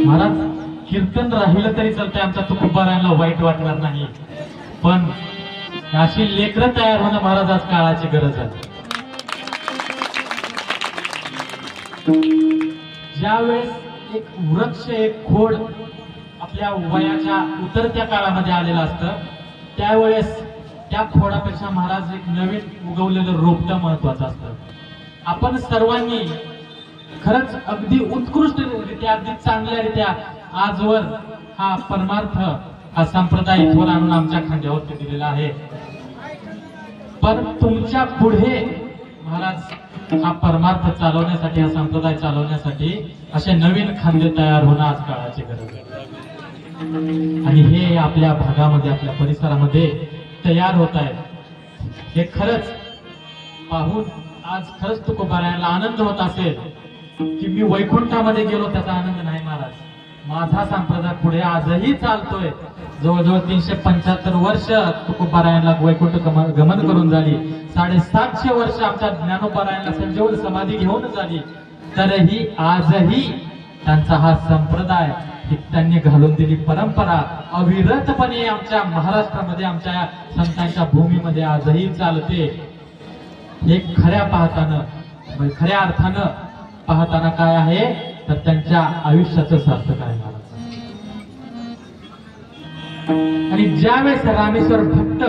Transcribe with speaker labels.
Speaker 1: महाराज कीर्तन राहिलं तरी चालतंय, आमचा तुकोबारायांना वाईट वाटणार नाही, पण अशी लेकरं तयार होणं महाराज आज काळाची गरज आहे. ज्यावेळेस एक वृक्ष एक खोड आपल्या वयाच्या उतरत्या काळामध्ये आलेलं असतं, त्यावेळेस त्या खोडापेक्षा महाराज एक नवीन उगवलेलं रोपटं महत्वाचं असतं. आपण सर्वांनी खरंच अगदी उत्कृष्टरित्या अगदी चांगल्यारित्या आजवर हा परमार्थ हा संप्रदाय इथवर आणून आमच्या खांद्यावरती दिलेला आहे. पण तुमच्या पुढे महाराज हा परमार्थ चालवण्यासाठी हा संप्रदाय चालवण्यासाठी असे नवीन खांदे तयार होणं आज काळाची गरज आहे. आणि हे आपल्या भागामध्ये आपल्या परिसरामध्ये तयार होत आहे. हे खरंच पाहून आज खरंच तुकोबारायांना आनंद होत असेल की मी वैकुंठामध्ये गेलो त्याचा आनंद नाही महाराज. माझा संप्रदाय पुढे आजही चालतोय. जवळजवळ 375 वर्ष तुकोबारायांना वैकुंठ गमन करून झाली, 750 वर्ष आमच्या ज्ञानोबारायांना संजीवन समाधी घेऊन झाली, तरीही आजही त्यांचा हा संप्रदाय त्यांनी घालून दिली परंपरा अविरतपणे आमच्या महाराष्ट्रामध्ये आमच्या संतांच्या भूमीमध्ये आजही चालते. हे खऱ्या खऱ्या अर्थानं पाहताना काय आहे तर त्यांच्या आयुष्याचं सार्थक आहे महाराज. आणि ज्यावेळेस रामेश्वर भक्त